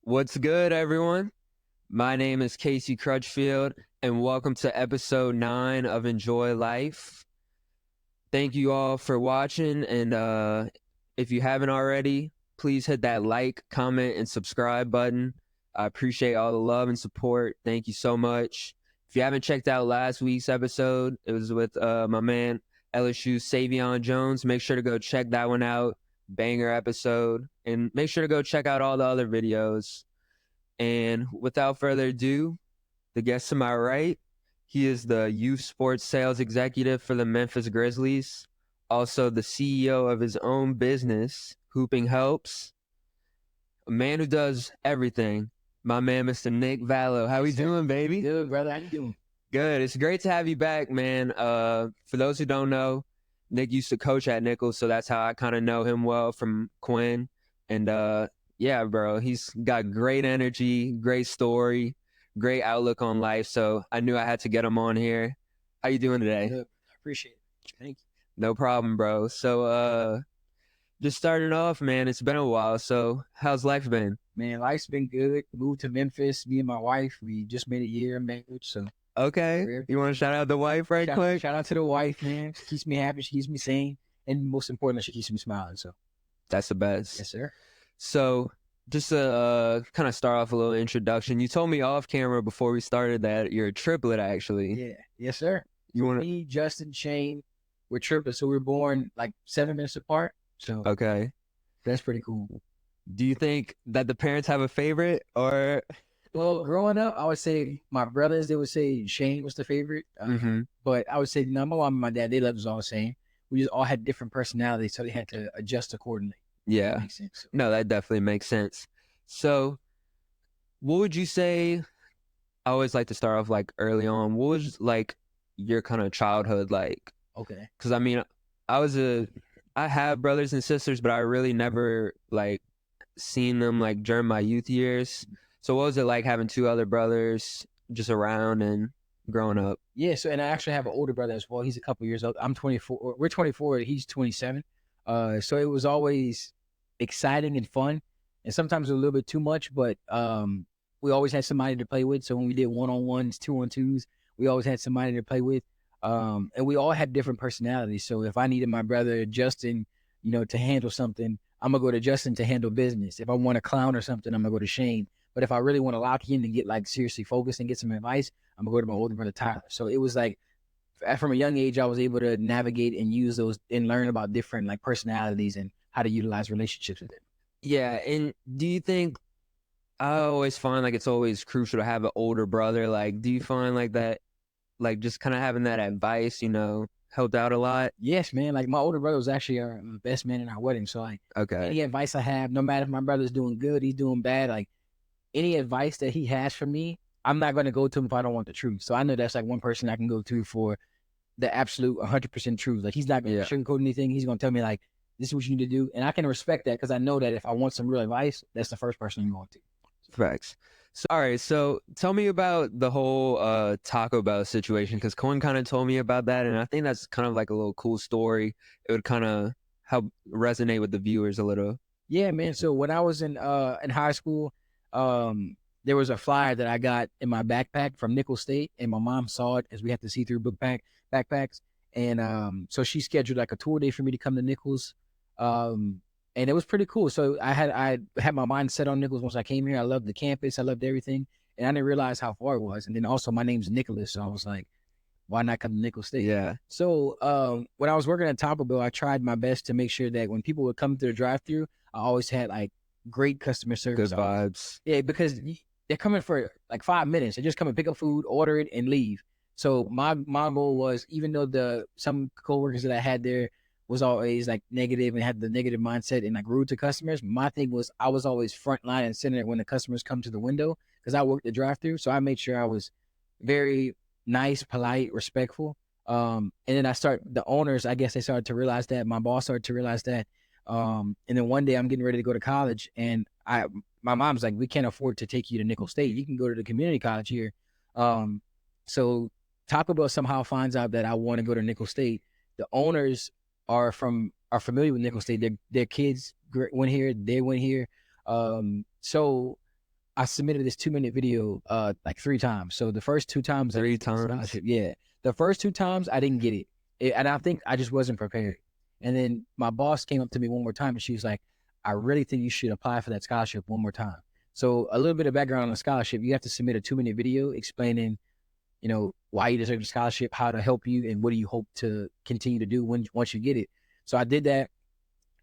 What's good, everyone? My name is Casey Crutchfield, and welcome to episode 9 of Enjoy Life. Thank you all for watching, and if you haven't already, please hit that like, comment, and subscribe button. I appreciate all the love and support. Thank you so much. If you haven't checked out last week's episode, it was with my man LSU's Savion Jones. Make sure to go check that one out. Banger episode. And make sure to go check out all the other videos. And without further ado, the guest to my right, he is the youth sports sales executive for the Memphis Grizzlies, also the CEO of his own business, Hooping Helps, a man who does everything. My man, Mr. Nick Vallot. How we doing, baby? Good, brother. How you doing? Good. It's great to have you back, man. For those who don't know, Nick used to coach at Nichols, so that's how I kind of know him well from Quinn. And yeah, bro, he's got great energy, great story, great outlook on life. So I knew I had to get him on here. How you doing today? Good. I appreciate it. Thank you. No problem, bro. So just starting off, man, it's been a while. So how's life been? Man, life's been good. Moved to Memphis. Me and my wife, we just made a year of marriage. So Okay. You want to shout out the wife right quick? Shout out to the wife, man. She keeps me happy. She keeps me sane. And most importantly, she keeps me smiling. So That's the best. yes, sir. So just to kind of start off a little introduction, you told me off camera before we started that you're a triplet, actually. Yeah. Yes, sir. You want to? Me, Justin, Shane, we're triplets. So we're born like 7 minutes apart. So Okay. that's pretty cool. Do you think that the parents have a favorite, or? Well, growing up, I would say my brothers, they would say Shane was the favorite. But I would say, no, my mom and my dad, they loved us all the same. We just all had different personalities, so they had to adjust accordingly. Yeah. That makes sense. No, that definitely makes sense. So, what would you say? I always like to start off like early on. What was like your kind of childhood like? Okay. Because I mean, I have brothers and sisters, but I really never like seen them like during my youth years. So what was it like having two other brothers just around and growing up? Yeah, so and I actually have an older brother as well. He's a couple years old. I'm 24. We're 24. He's 27. So it was always exciting and fun, and sometimes a little bit too much. But we always had somebody to play with. So when we did 1-on-1s, 2-on-2s, we always had somebody to play with. And we all had different personalities. So if I needed my brother Justin, to handle something, I'm gonna go to Justin to handle business. If I want to clown or something, I'm gonna go to Shane. But if I really want to lock in and get like seriously focused and get some advice, I'm gonna go to my older brother Tyler. So it was like from a young age, I was able to navigate and use those and learn about different like personalities and how to utilize relationships with them. Yeah, and do you think I always find like it's always crucial to have an older brother? Like, do you find like that, like just kind of having that advice, helped out a lot? Yes, man. Like my older brother was actually our best man in our wedding. So like Okay. any advice I have, no matter if my brother's doing good, he's doing bad, like any advice that he has for me, I'm not going to go to him if I don't want the truth. So I know that's like one person I can go to for the absolute 100% truth. Like he's not going to sugarcoat anything. He's going to tell me like, this is what you need to do. And I can respect that because I know that if I want some real advice, that's the first person I'm going to. Facts. So, all right, so tell me about the whole Taco Bell situation, because Cohen kind of told me about that, and I think that's kind of like a little cool story. It would kind of help resonate with the viewers a little. Yeah, man. So when I was in high school, there was a flyer that I got in my backpack from Nicholls State, and my mom saw it as we had to see through backpacks. And so she scheduled like a tour day for me to come to Nicholls. And it was pretty cool. So I had my mind set on Nicholls once I came here. I loved the campus. I loved everything. And I didn't realize how far it was. And then also my name's Nicholas. So I was like, why not come to Nicholls State? Yeah. So when I was working at Taco Bell, I tried my best to make sure that when people would come through the drive-thru, I always had like great customer service. Good vibes. Yeah, because they're coming for like 5 minutes. They just come and pick up food, order it, and leave. So my goal was, even though some coworkers that I had there was always like negative and had the negative mindset and like rude to customers, my thing was I was always front line and center when the customers come to the window because I worked the drive-thru. So I made sure I was very nice, polite, respectful. And then the owners, I guess they started to realize that. My boss started to realize that. And then one day I'm getting ready to go to college, and my mom's like, we can't afford to take you to Nicholls State. You can go to the community college here. So Taco Bell somehow finds out that I want to go to Nicholls State. The owners are familiar with Nicholls State. Their kids went here. They went here. So I submitted this 2-minute video like 3 times. So the first 2 times, I 3 didn't get the times? scholarship. Yeah, the first 2 times I didn't get it, and I think I just wasn't prepared. And then my boss came up to me one more time, and she was like, "I really think you should apply for that scholarship one more time." So a little bit of background on the scholarship: you have to submit a 2-minute video explaining, why you deserve the scholarship, how to help you, and what do you hope to continue to do once you get it. So I did that.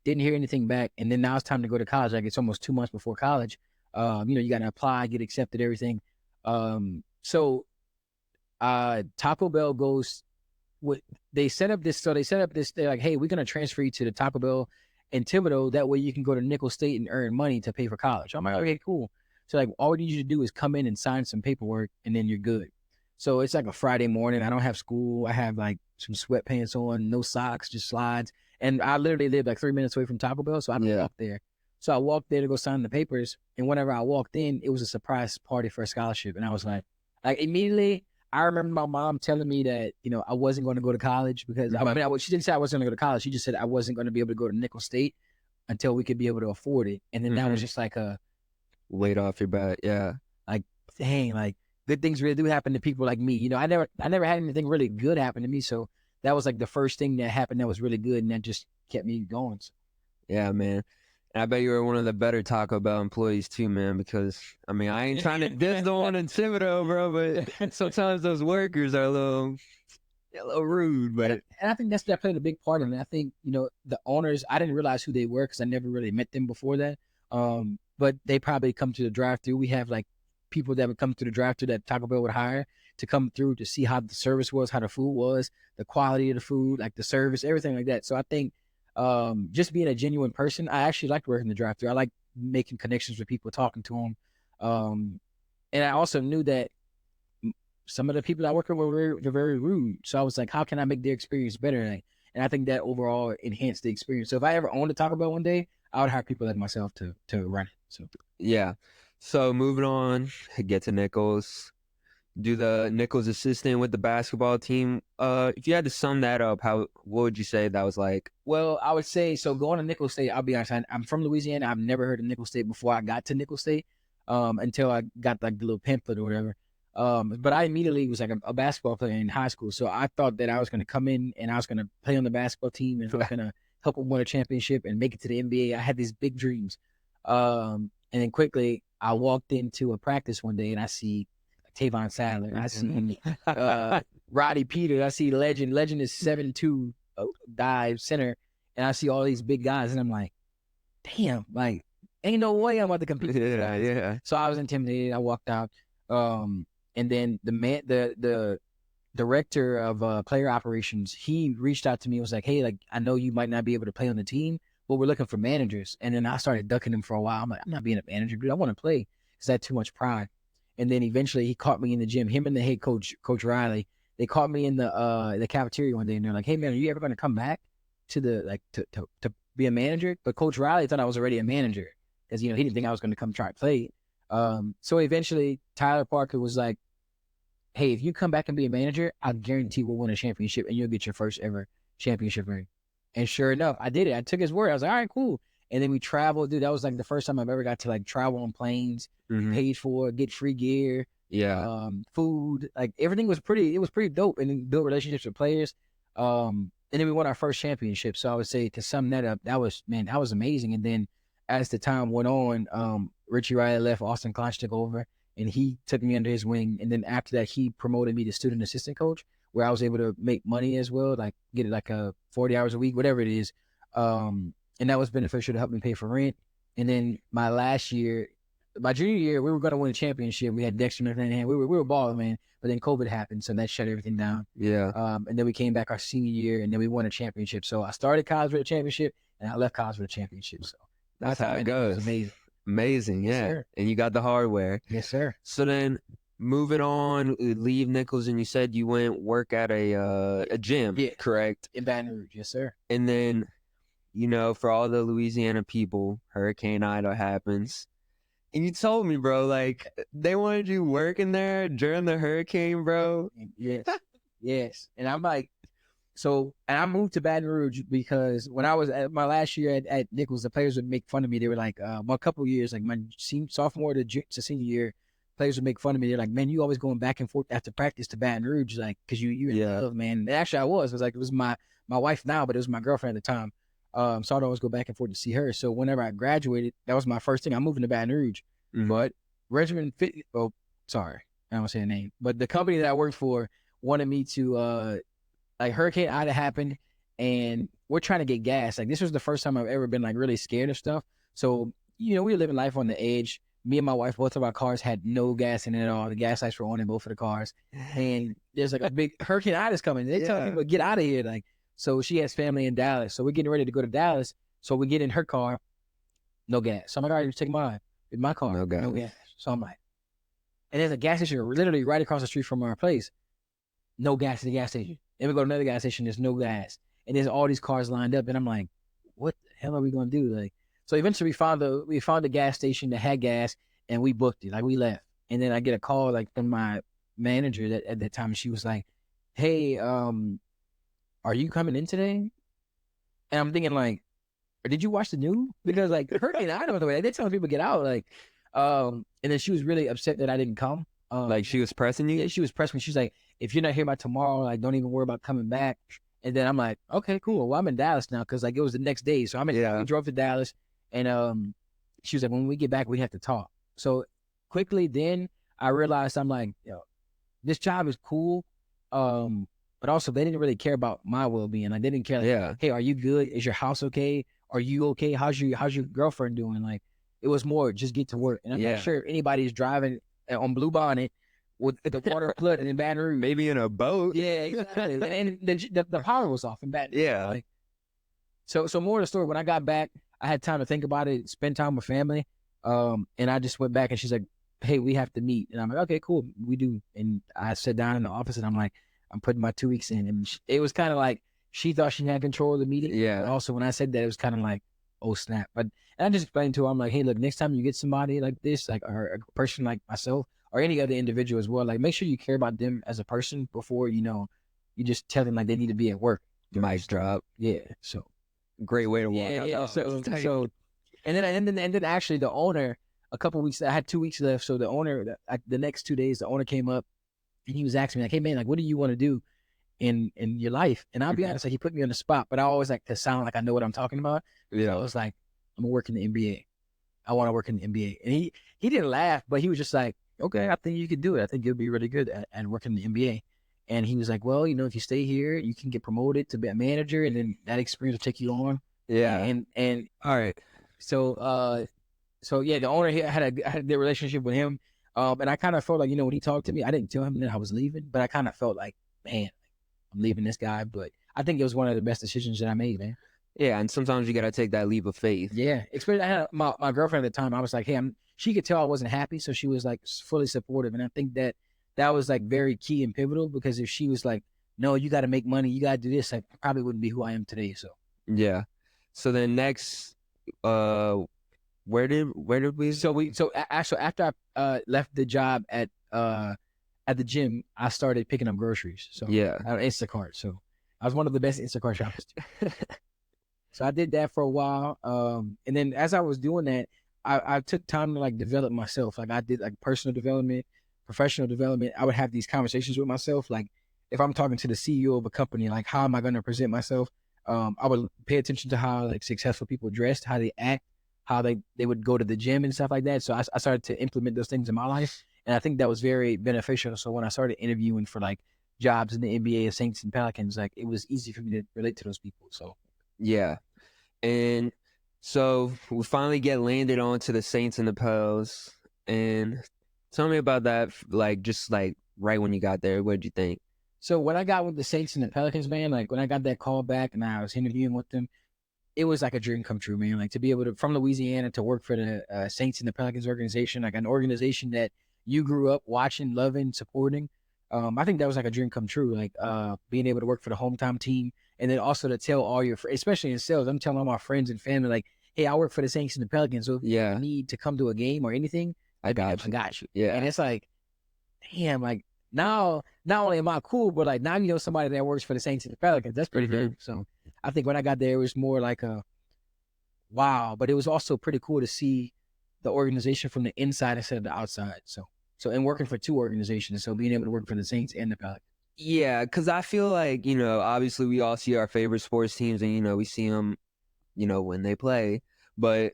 Didn't hear anything back, and then now it's time to go to college. Like it's almost 2 months before college. You got to apply, get accepted, everything. So Taco Bell goes. They set up this. So they set up this. They're like, hey, we're gonna transfer you to the Taco Bell in Thibodeau. That way you can go to Nickel State and earn money to pay for college. I'm like, okay, cool. So like, all we need you to do is come in and sign some paperwork, and then you're good. So it's like a Friday morning. I don't have school. I have like some sweatpants on, no socks, just slides. And I literally live like 3 minutes away from Taco Bell, so I don't walk there. So I walked there to go sign the papers, and whenever I walked in, it was a surprise party for a scholarship, and I was like immediately, I remember my mom telling me that I wasn't going to go to college because she didn't say I wasn't going to go to college. She just said I wasn't going to be able to go to Nickel State until we could be able to afford it, and then that was just like a weight off your back. Yeah, like dang, like good things really do happen to people like me. I never had anything really good happen to me, so that was like the first thing that happened that was really good, and that just kept me going. So. Yeah, man. And I bet you were one of the better Taco Bell employees too, man, because, I ain't trying to diss the one in Thibodeau, bro, but sometimes those workers are a little rude. But and I think that played a big part in it. I think, the owners, I didn't realize who they were because I never really met them before that. But they probably come to the drive-thru. We have like people that would come to the drive-thru that Taco Bell would hire to come through to see how the service was, how the food was, the quality of the food, like the service, everything like that. So I think just being a genuine person, I actually liked working the drive-thru. I like making connections with people, talking to them. And I also knew that some of the people I work with were very rude. So I was like, how can I make their experience better? And I think that overall enhanced the experience. So if I ever owned a Taco Bell one day, I would hire people like myself to run it. So yeah. So moving on, get to Nichols. Do the Nichols assistant with the basketball team. If you had to sum that up, what would you say that was like? Well, I would say, so going to Nickel State, I'll be honest, I'm from Louisiana. I've never heard of Nickel State before I got to Nickel State, until I got like the little pamphlet or whatever. But I immediately was like a basketball player in high school. So I thought that I was going to come in and I was going to play on the basketball team and I was going to help them win a championship and make it to the NBA. I had these big dreams. And then quickly I walked into a practice one day and I see Tavon Sadler. I see Roddy Peters. I see Legend. Legend is 7'2", dive center. And I see all these big guys and I'm like, damn, like, ain't no way I'm about to compete. Yeah. So I was intimidated. I walked out. And then the director of player operations, he reached out to me and was like, hey, like, I know you might not be able to play on the team, but we're looking for managers. And then I started ducking him for a while. I'm like, I'm not being a manager, dude. I want to play because I had too much pride. And then eventually he caught me in the gym, him and the head coach, Coach Riley. They caught me in the cafeteria one day and they're like, hey man, are you ever going to come back to to be a manager? But Coach Riley thought I was already a manager because, he didn't think I was going to come try to play. So eventually Tyler Parker was like, hey, if you come back and be a manager, I guarantee we'll win a championship and you'll get your first ever championship ring. And sure enough, I did it. I took his word. I was like, all right, cool. And then we traveled, dude. That was like the first time I've ever got to like travel on planes, paid for, get free gear, food, like everything was pretty dope, and then built relationships with players. And then we won our first championship. So I would say, to sum that up, that was amazing. And then as the time went on, Richie Riley left, Austin Klotch took over, and he took me under his wing. And then after that, he promoted me to student assistant coach, where I was able to make money as well, like get it like 40 hours a week, whatever it is. And that was beneficial to help me pay for rent. And then my junior year, we were going to win a championship. We had Dexter in hand. We were balling, man. But then COVID happened, so that shut everything down. Yeah. And then we came back our senior year, and then we won a championship. So I started college with a championship, and I left college with a championship. So that's how it goes. Amazing. Amazing, yeah. Yes, and you got the hardware. Yes, sir. So then, moving on, leave Nichols, and you said you went work at a gym, correct? In Baton Rouge, yes, sir. And then, for all the Louisiana people, Hurricane Ida happens. And you told me, bro, like, they wanted you working there during the hurricane, bro. Yes. Yes. And I'm like, So, and I moved to Baton Rouge because when I was at my last year at Nichols, the players would make fun of me. They were like, a couple of years, like my sophomore to senior year, players would make fun of me. They're like, man, you always going back and forth after practice to Baton Rouge, like, because you're in love, man. And actually, I was. It was like, it was my wife now, but it was my girlfriend at the time. So I'd always go back and forth to see her. So whenever I graduated, that was my first thing. I'm moving to Baton Rouge. Mm-hmm. But Regimen Fit, oh, sorry, I don't say the name. But the company that I worked for wanted me to, like Hurricane Ida happened and we're trying to get gas. Like this was the first time I've ever been like really scared of stuff. So, we were living life on the edge. Me and my wife, both of our cars had no gas in it at all. The gas lights were on in both of the cars. And there's like a big Hurricane Ida's coming. They tell people, get out of here. Like, so she has family in Dallas. So we're getting ready to go to Dallas. So we get in her car, no gas. So I'm like, all right, take mine. In my car, no gas. So I'm like, and there's a gas station literally right across the street from our place. No gas at the gas station. Then we go to another gas station, there's no gas. And there's all these cars lined up. And I'm like, what the hell are we going to do? Like, so eventually we found a gas station that had gas and we booked it. Like we left. And then I get a call like from my manager at that time. And she was like, hey, are you coming in today? And I'm thinking like, did you watch the news? Because like Hurricane Ida was the way. Like, they're telling people to get out. Like, and then she was really upset that I didn't come. Like she was pressing you? Yeah, she was pressing me. She's like, if you're not here by tomorrow, like don't even worry about coming back. And then I'm like, okay, cool. Well, I'm in Dallas now because like it was the next day. So we drove to Dallas and she was like, when we get back, we have to talk. So quickly then I realized I'm like, this job is cool. But also they didn't really care about my well-being. Like they didn't care like, hey, are you good? Is your house okay? Are you okay? How's your girlfriend doing? Like it was more just get to work. And I'm not sure if anybody's driving on Blue Bonnet with the water flooding in Baton Rouge. Maybe in a boat. Yeah, exactly. And the power was off in Baton Rouge. Yeah. Like, so more of the story, when I got back, I had time to think about it, spend time with family. And I just went back and she's like, hey, we have to meet. And I'm like, okay, cool. We do. And I sat down in the office and I'm like, I'm putting my 2 weeks in. And it was kind of like, she thought she had control of the meeting. Yeah. And also when I said that, it was kind of like, oh snap. And I just explained to her, I'm like, hey, look, next time you get somebody like this, like or a person like myself or any other individual as well, like make sure you care about them as a person before, you just tell them like they need to be at work. Mic drop. Yeah. So great way to walk out. Yeah. So and then actually the owner, a couple weeks, I had 2 weeks left. So the owner, the next 2 days, the owner came up and he was asking me like, hey man, like, what do you want to do in your life? And I'll be honest, like he put me on the spot, but I always like to sound like I know what I'm talking about. Yeah. So I was like, I'm gonna work in the NBA. I want to work in the NBA. And he didn't laugh, but he was just like, okay, I think you could do it. I think you'll be really good at working in the NBA. And he was like, well, if you stay here, you can get promoted to be a manager, and then that experience will take you on. Yeah. And all right. So yeah, the owner here had a good relationship with him. And I kind of felt like, when he talked to me, I didn't tell him that I was leaving, but I kind of felt like, man, I'm leaving this guy. But I think it was one of the best decisions that I made, man. Yeah, and sometimes you got to take that leap of faith. Yeah, especially I had my girlfriend at the time. I was like, hey, she could tell I wasn't happy, so she was like fully supportive. And I think that was like very key and pivotal, because if she was like, no, you got to make money, you got to do this, I probably wouldn't be who I am today. So yeah. So then next, where did we? So actually after I left the job at the gym, I started picking up groceries. So yeah, Instacart. So I was one of the best Instacart shoppers. So I did that for a while. And then as I was doing that, I took time to like develop myself. Like I did like personal development, professional development. I would have these conversations with myself. Like if I'm talking to the CEO of a company, like how am I going to present myself? I would pay attention to how like successful people dressed, how they act, how they would go to the gym and stuff like that. So I started to implement those things in my life. And I think that was very beneficial. So when I started interviewing for like jobs in the NBA, Saints and Pelicans, like it was easy for me to relate to those people. So yeah. And so we finally get landed onto the Saints and the Pels. And tell me about that, like just like right when you got there, what did you think? So when I got with the Saints and the Pelicans, man, like when I got that call back and I was interviewing with them, it was like a dream come true, man. Like to be able to, from Louisiana, to work for the Saints and the Pelicans organization, like an organization that you grew up watching, loving, supporting. I think that was like a dream come true, like being able to work for the hometown team. And then also to tell all your, especially in sales, I'm telling all my friends and family, like, hey, I work for the Saints and the Pelicans. So if you need to come to a game or anything, I got you. Yeah. And it's like, damn, like now not only am I cool, but like now you know somebody that works for the Saints and the Pelicans. That's pretty good. So I think when I got there, it was more like a wow, but it was also pretty cool to see the organization from the inside instead of the outside. So and working for two organizations, so being able to work for the Saints and the Pelicans. Yeah, because I feel like, obviously we all see our favorite sports teams and, we see them, when they play. But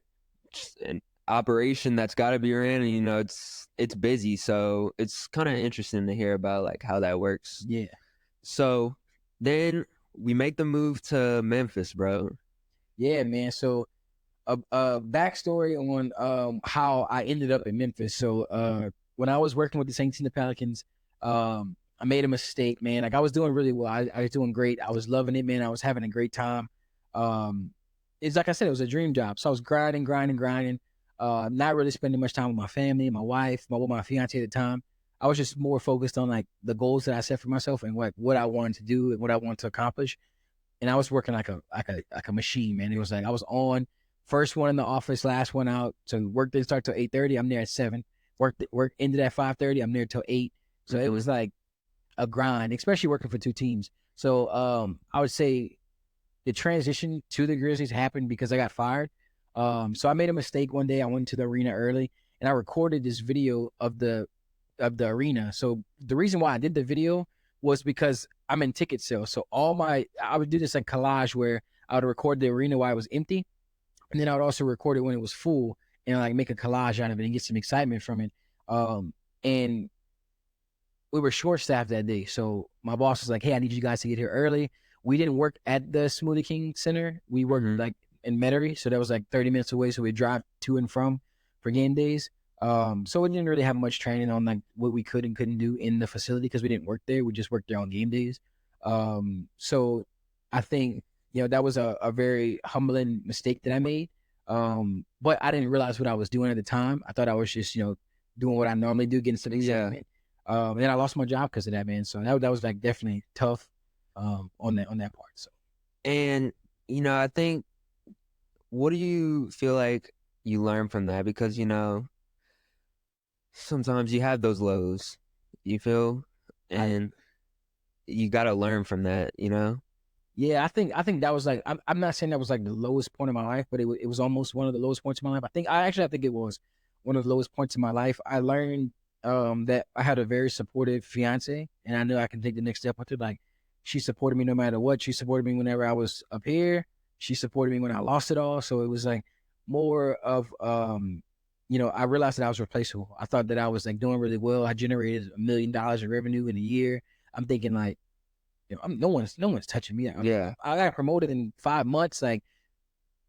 just an operation that's got to be ran and, it's busy. So it's kind of interesting to hear about, like, how that works. Yeah. So then we make the move to Memphis, bro. Yeah, man. So a backstory on how I ended up in Memphis. So when I was working with the Saints and the Pelicans, I made a mistake, man. Like I was doing really well. I was doing great. I was loving it, man. I was having a great time. It's like I said, it was a dream job. So I was grinding. Not really spending much time with my family, my wife, with my fiance at the time. I was just more focused on like the goals that I set for myself and what I wanted to do and what I wanted to accomplish. And I was working like a machine, man. It was like I was on first one in the office, last one out. So work didn't start till 8:30. I'm there at 7. Work ended at 5:30. I'm there till 8. So it was like a grind, especially working for two teams. So I would say the transition to the Grizzlies happened because I got fired. So I made a mistake one day. I went to the arena early and I recorded this video of the arena. So the reason why I did the video was because I'm in ticket sales. So I would do this like collage where I would record the arena while it was empty. And then I would also record it when it was full and like make a collage out of it and get some excitement from it. And we were short staffed that day. So my boss was like, hey, I need you guys to get here early. We didn't work at the Smoothie King Center. We worked like in Metairie. So that was like 30 minutes away. So we drive to and from for game days. So we didn't really have much training on like what we could and couldn't do in the facility because we didn't work there. We just worked there on game days. So I think, that was a very humbling mistake that I made. But I didn't realize what I was doing at the time. I thought I was just, doing what I normally do, getting some excitement. And then I lost my job because of that, man. So that was like definitely tough on that part. So, and I think, what do you feel like you learn from that? Because sometimes you have those lows, you feel, and you got to learn from that, Yeah, I think that was like I'm not saying that was like the lowest point of my life, but it was almost one of the lowest points of my life. I think it was one of the lowest points in my life. I learned that I had a very supportive fiance, and I knew I can take the next step with her. Like she supported me no matter what. She supported me whenever I was up here. She supported me when I lost it all. So it was like more of I realized that I was replaceable. I thought that I was like doing really well. I generated $1 million in revenue in a year. I'm thinking like, no one's touching me. Yeah, I got promoted in 5 months. Like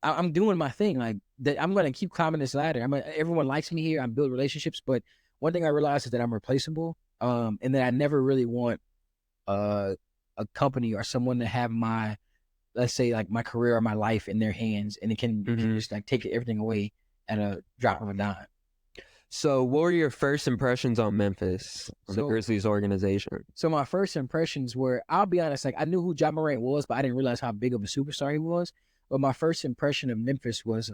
I'm doing my thing. Like that, I'm gonna keep climbing this ladder. Everyone likes me here. I build relationships, but one thing I realized is that I'm replaceable. And that I never really want a company or someone to have my, let's say like my career or my life in their hands, and it can just like take everything away at a drop of a dime. So what were your first impressions on Memphis, on the Grizzlies organization? So my first impressions were, I'll be honest, like I knew who Ja Morant was, but I didn't realize how big of a superstar he was. But my first impression of Memphis was,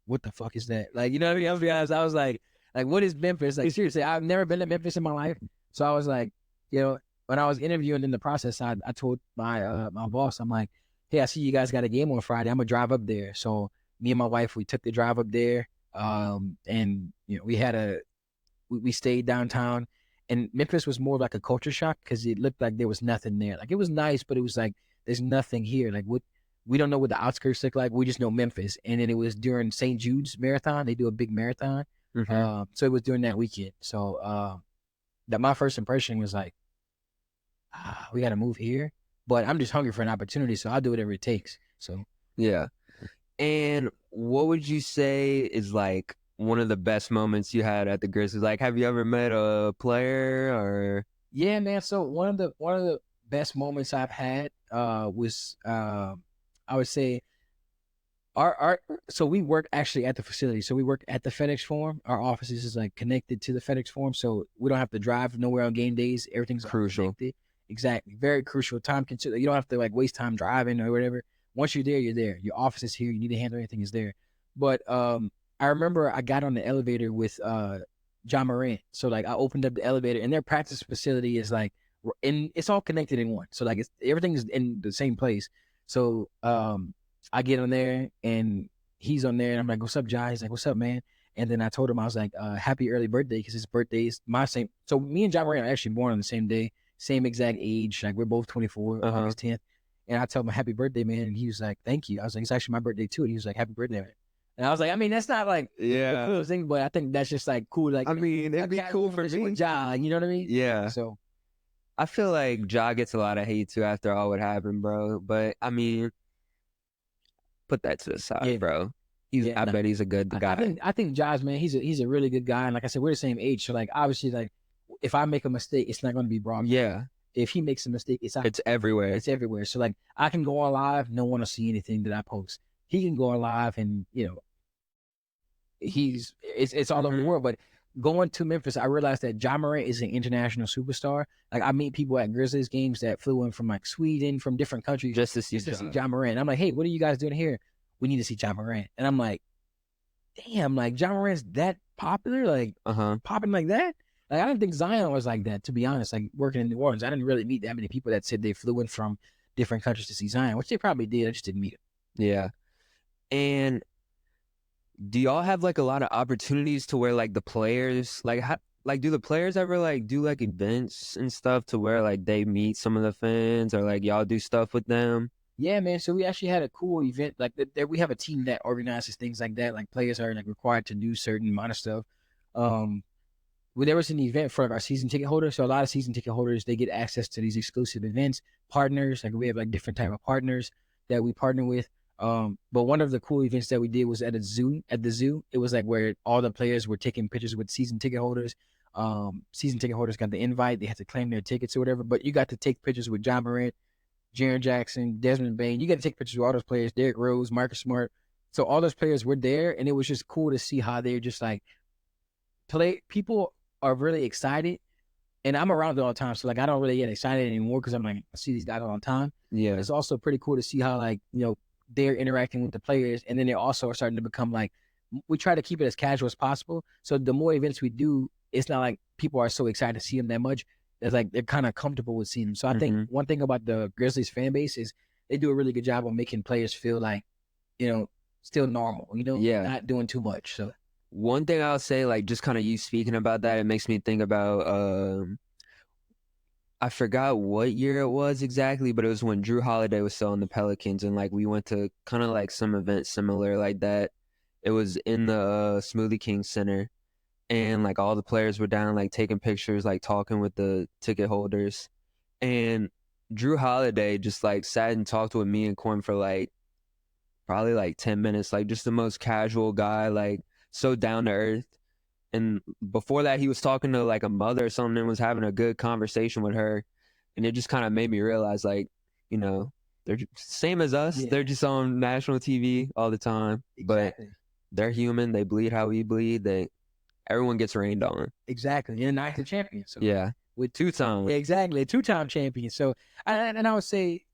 what the fuck is that? Like, you know what I mean? I'll be honest, I was like, what is Memphis? Like, seriously, I've never been to Memphis in my life. So I was like, when I was interviewing in the process, I told my my boss, I'm like, hey, I see you guys got a game on Friday. I'm going to drive up there. So me and my wife, we took the drive up there. And we stayed downtown, and Memphis was more like a culture shock because it looked like there was nothing there. Like it was nice, but it was like there's nothing here. Like we don't know what the outskirts look like. We just know Memphis. And then it was during St. Jude's marathon. They do a big marathon. So it was during that weekend. So that my first impression was like, we got to move here. But I'm just hungry for an opportunity, so I'll do whatever it takes. So yeah. And what would you say is like one of the best moments you had at the Grizzlies? Like, have you ever met a player or? Yeah, man. So one of the best moments I've had was I would say so we work actually at the facility. So we work at the FedEx Forum. Our offices is like connected to the FedEx Forum, so we don't have to drive nowhere on game days. Everything's crucial. Connected. Exactly, very crucial. Time consider. You don't have to like waste time driving or whatever. Once you're there, you're there. Your office is here. You need to handle anything is there. But I remember I got on the elevator with John Morant. So like I opened up the elevator, and their practice facility is like, it's all connected in one. So like everything is in the same place. So I get on there, and he's on there, and I'm like, "What's up, Jai?" He's like, "What's up, man?" And then I told him, I was like, "Happy early birthday," because his birthday is my same. So me and John Morant are actually born on the same day, same exact age. Like we're both 24, August 10th. And I told him, "Happy birthday, man." And he was like, "Thank you." I was like, "It's actually my birthday too." And he was like, "Happy birthday, man." And I was like, I mean, that's not like the coolest thing, but I think that's just like cool. Like, I mean, it'd be cool for me. Ja, you know what I mean? Yeah. So I feel like Ja gets a lot of hate too after all what happened, bro. But I mean, put that to the side, bro. I bet he's a good guy. I think Ja's, man, he's a really good guy. And like I said, we're the same age. So like obviously, like if I make a mistake, it's not gonna be broad. Yeah. If he makes a mistake, it's everywhere. It's everywhere. So like I can go on live, no one will see anything that I post. He can go on live, and it's all over the world. But going to Memphis, I realized that Ja Morant is an international superstar. Like I meet people at Grizzlies games that flew in from like Sweden, from different countries, just to see Ja Morant. I'm like, "Hey, what are you guys doing here?" "We need to see Ja Morant." And I'm like, damn, like Ja Morant's that popular, like popping like that. Like I didn't think Zion was like that, to be honest. Like working in New Orleans, I didn't really meet that many people that said they flew in from different countries to see Zion, which they probably did. I just didn't meet him. Yeah. And do y'all have like a lot of opportunities to where like the players do the players ever like do like events and stuff to where like they meet some of the fans, or like y'all do stuff with them? Yeah, man. So we actually had a cool event. Like there, we have a team that organizes things like that. Like players are like required to do certain amount of stuff. Well, there was an event for like our season ticket holders. So a lot of season ticket holders, they get access to these exclusive events. Partners, like we have like different type of partners that we partner with. But one of the cool events that we did was at a zoo. At the zoo, it was like where all the players were taking pictures with season ticket holders. Season ticket holders got the invite; they had to claim their tickets or whatever. But you got to take pictures with John Morant, Jaren Jackson, Desmond Bain. You got to take pictures with all those players: Derrick Rose, Marcus Smart. So all those players were there, and it was just cool to see how they're just like people are really excited. And I'm around it all the time, so like I don't really get excited anymore because I'm like, I see these guys all the time. Yeah, it's also pretty cool to see how like they're interacting with the players, and then they also are starting to become like, we try to keep it as casual as possible. So the more events we do, it's not like people are so excited to see them that much. It's like they're kind of comfortable with seeing them. So I think one thing about the Grizzlies fan base is they do a really good job of making players feel like, still normal, not doing too much. So one thing I'll say, like just kind of you speaking about that, it makes me think about I forgot what year it was exactly, but it was when Drew Holiday was still on the Pelicans, and like we went to kind of like some event similar like that. It was in the Smoothie King Center, and like all the players were down, like taking pictures, like talking with the ticket holders, and Drew Holiday just like sat and talked with me and Corn for like probably like 10 minutes, like just the most casual guy, like so down to earth. And before that, he was talking to like a mother or something and was having a good conversation with her. And it just kind of made me realize, like, they're same as us. Yeah. They're just on national TV all the time. Exactly. But they're human. They bleed how we bleed. Everyone gets rained on. Exactly. And a champion. So yeah. With 2 times. Exactly. A 2-time champion. So, and I would say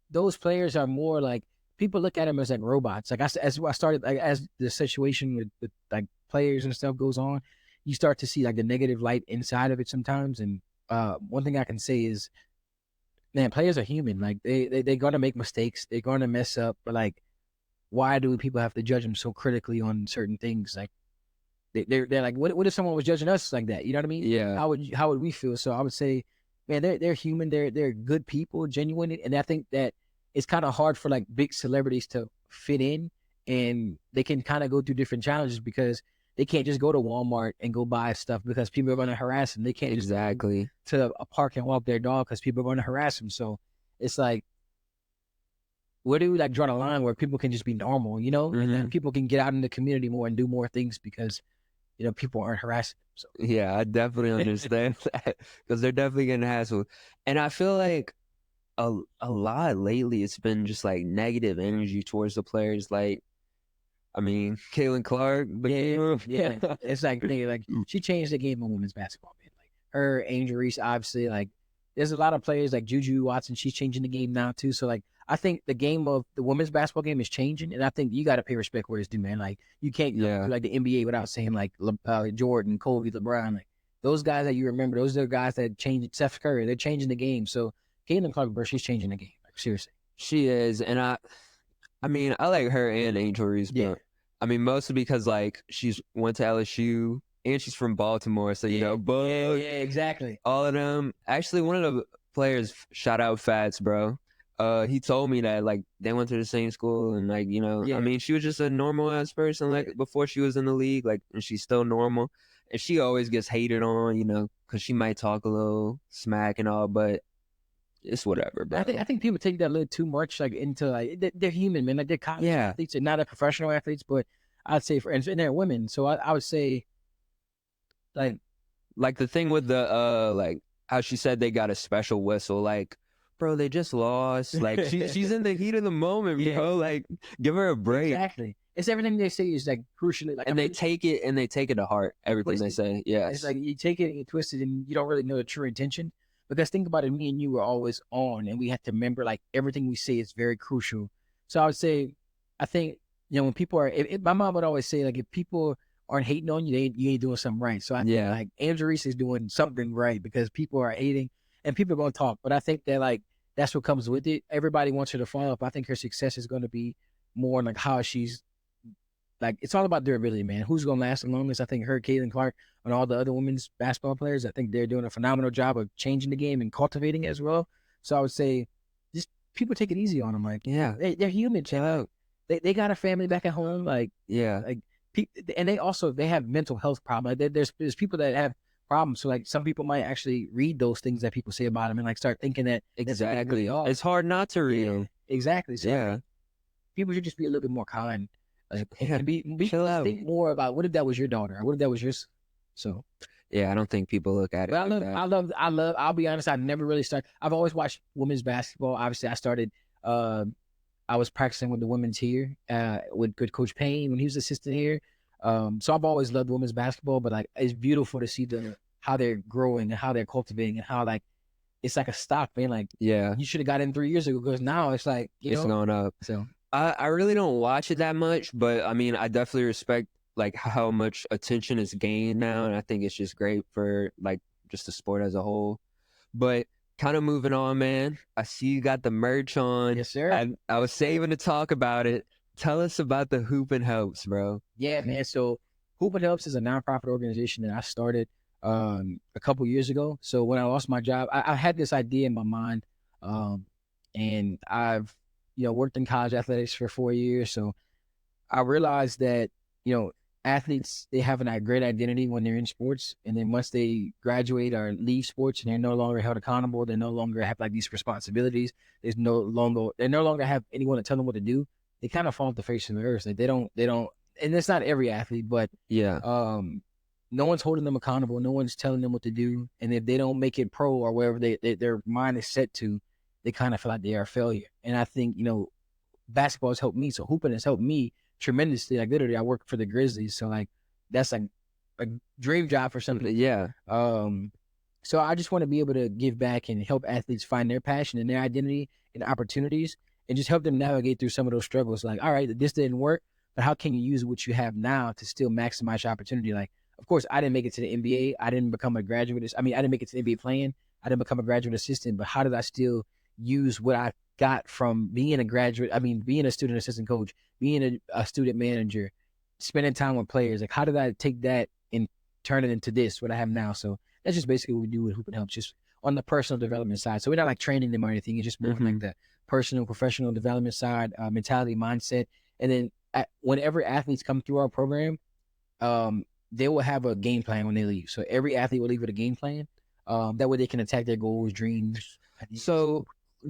those players are more like, people look at them as like robots. Like as I started, like as the situation with like players and stuff goes on, you start to see like the negative light inside of it sometimes. And one thing I can say is, man, players are human. Like they're gonna make mistakes. They're gonna mess up. But like, why do people have to judge them so critically on certain things? Like they're like, what if someone was judging us like that? You know what I mean? Yeah. How would we feel? So I would say, man, they're human. They're good people, genuine. And I think that it's kind of hard for like big celebrities to fit in, and they can kind of go through different challenges because they can't just go to Walmart and go buy stuff because people are going to harass them. They can't just go to a park and walk their dog because people are going to harass them. So it's like, where do we like draw the line where people can just be normal, and then people can get out in the community more and do more things because, people aren't harassing them. So yeah, I definitely understand that because they're definitely getting hassled. And I feel like a lot lately it's been just like negative energy towards the players. Like, I mean, Caitlin Clark, it's like she changed the game of women's basketball, man. Like her injuries, obviously, like there's a lot of players like Juju Watson. She's changing the game now too. So like, I think the game of the women's basketball game is changing, and I think you got to pay respect where it's due, man. Like you can't go to like the NBA without saying like Jordan, Kobe, LeBron, like those guys that you remember. Those are the guys that changed. Steph Curry, they're changing the game. So Caitlin Clark, bro, she's changing the game. Like seriously, she is, and I mean, I like her and Angel Reese, but I mean, mostly because like she's went to LSU and she's from Baltimore, so you know, but exactly. All of them. Actually, one of the players, shout out Fats, bro. He told me that like they went to the same school and like, you know, I mean, she was just a normal ass person like before she was in the league, like, and she's still normal, and she always gets hated on, you know, because she might talk a little smack and all, but it's whatever, bro. I think people take that a little too much, like into like they're human, man. Like they're college athletes, they're not a professional athletes, but I'd say and they're women, so I would say, like the thing with the like how she said they got a special whistle, like, bro, they just lost, like she's in the heat of the moment, bro. Like, give her a break. Exactly. It's everything they say is like crucially like, and they take it to heart. Everything they say, it's like you take it and you twist it, and you don't really know the true intention. Because think about it, me and you were always on, and we had to remember like everything we say is very crucial. So I would say, I think, you know, when people are, my mom would always say like, if people aren't hating on you, you ain't doing something right. So I think like Angel Reese is doing something right because people are hating and people are going to talk. But I think that like that's what comes with it. Everybody wants her to follow up. I think her success is going to be more like how she's like, it's all about durability, man. Who's going to last the longest? I think her, Caitlin Clark, and all the other women's basketball players, I think they're doing a phenomenal job of changing the game and cultivating it as well. So I would say just people take it easy on them. Like, they're human, chill out. They got a family back at home. Like, like, and they have mental health problems. Like, there's people that have problems. So like some people might actually read those things that people say about them and like start thinking that exactly. It's hard not to read them. Exactly. So people should just be a little bit more kind. Like, and be chill out. Think more about what if that was your daughter, or what if that was yours. So I don't think people look at it. But I love. I'll be honest. I never really started. I've always watched women's basketball. Obviously, I started. I was practicing with the women's here, with Coach Payne when he was assistant here. So I've always loved women's basketball. But like, it's beautiful to see how they're growing and how they're cultivating and how like it's like a stock, man. Like, you should have got in 3 years ago because now it's like it's going up. So I really don't watch it that much, but I mean, I definitely respect like how much attention is gained now, and I think it's just great for like just the sport as a whole. But kind of moving on, man. I see you got the merch on. Yes, sir. I was saving to talk about it. Tell us about the Hoopin' Helps, bro. Yeah, man. So Hoopin' Helps is a nonprofit organization that I started a couple years ago. So when I lost my job, I had this idea in my mind, and I've worked in college athletics for 4 years. So I realized that athletes, they have a great identity when they're in sports, and then once they graduate or leave sports and they're no longer held accountable, they no longer have like these responsibilities. They no longer have anyone to tell them what to do. They kind of fall off the face of the earth. Like they don't, and it's not every athlete, but no one's holding them accountable. No one's telling them what to do, and if they don't make it pro or wherever their mind is set to, they kind of feel like they are a failure. And I think basketball has helped me. So hooping has helped me tremendously. Like literally, I work for the Grizzlies, so like that's like a dream job for something. So I just want to be able to give back and help athletes find their passion and their identity and opportunities, and just help them navigate through some of those struggles. Like, all right, this didn't work, but how can you use what you have now to still maximize your opportunity? Like, of course, I didn't make it to the NBA. I didn't become a graduate. I didn't make it to the NBA playing. I didn't become a graduate assistant. But how did I still use what I got from being a graduate? Being a student assistant coach, being a student manager, spending time with players. Like, how did I take that and turn it into this, what I have now? So that's just basically what we do with Hoopin' Helps, just on the personal development side. So we're not like training them or anything. It's just more like the personal, professional development side, mentality, mindset. And then whenever athletes come through our program, they will have a game plan when they leave. So every athlete will leave with a game plan. That way they can attack their goals, dreams. So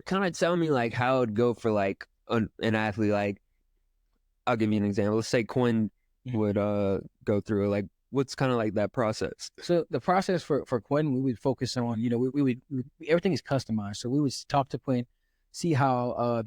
kind of tell me like how it'd go for like an athlete. Like, I'll give you an example. Let's say Quinn would go through like, what's kind of like that process? So the process for Quinn, we would focus on, we would everything is customized. So we would talk to Quinn, see how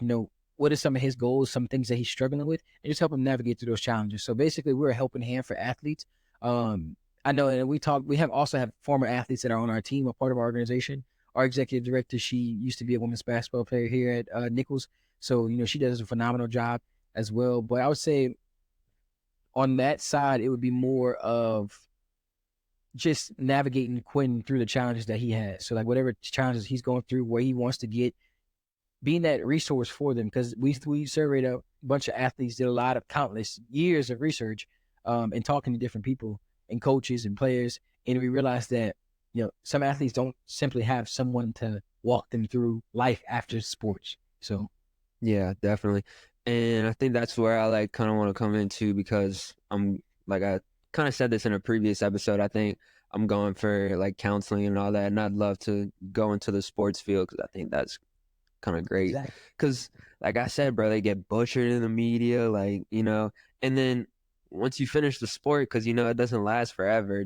what are some of his goals, some things that he's struggling with, and just help him navigate through those challenges. So basically, we're a helping hand for athletes. I know, and we also have former athletes that are on our team, a part of our organization, our executive director, she used to be a women's basketball player here at Nichols. So, she does a phenomenal job as well. But I would say on that side, it would be more of just navigating Quinn through the challenges that he has. So like whatever challenges he's going through, where he wants to get, being that resource for them. Because we surveyed a bunch of athletes, did a lot of countless years of research, and talking to different people and coaches and players, and we realized that some athletes don't simply have someone to walk them through life after sports. So yeah, definitely. And I think that's where I like kind of want to come into, because I'm like, I kind of said this in a previous episode. I think I'm going for like counseling and all that, and I'd love to go into the sports field because I think that's kind of great. exactly. Because like I said, bro, they get butchered in the media, like, and then once you finish the sport, because it doesn't last forever,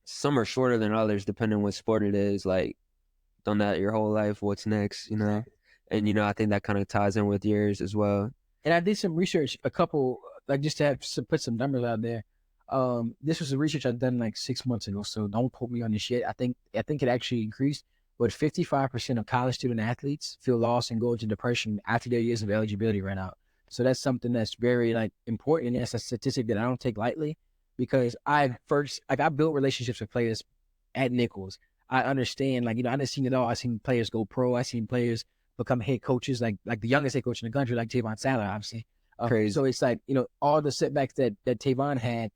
some are shorter than others depending what sport it is, like done that your whole life, what's next, and I think that kind of ties in with yours as well. And I did some research, a couple, like just to put some numbers out there. This was the research I'd done like 6 months ago, so don't quote me on this yet. I think it actually increased, but 55% of college student athletes feel lost and go into depression after their years of eligibility ran out. So that's something that's very like important, and that's a statistic that I don't take lightly, because I built relationships with players at Nichols. I understand, like, I didn't see it all. I seen players go pro. I seen players become head coaches, like the youngest head coach in the country, like Tavon Saller, obviously. Crazy. So it's like, all the setbacks that Tavon had,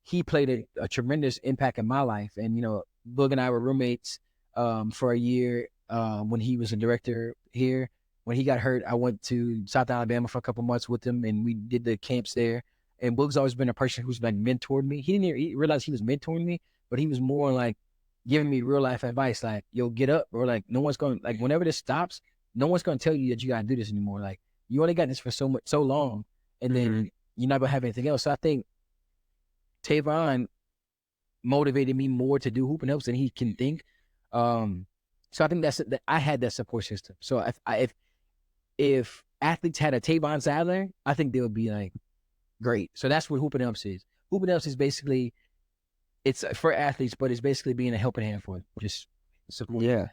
he played a tremendous impact in my life. And, Boog and I were roommates for a year when he was a director here. When he got hurt, I went to South Alabama for a couple months with him, and we did the camps there. And Boog's always been a person who's like mentored me. He didn't even realize he was mentoring me, but he was more like giving me real life advice, like, yo, get up, or like, no one's going, like, whenever this stops, no one's going to tell you that you got to do this anymore. Like, you only got this for so long, and then you're not going to have anything else. So I think Tavon motivated me more to do hooping helps than he can think. So I think that I had that support system. So if athletes had a Tavon Sadler, I think they would be like great. So that's what hooping helps is. Hooping helps is basically, it's for athletes, but it's basically being a helping hand for them. Just support. Yeah.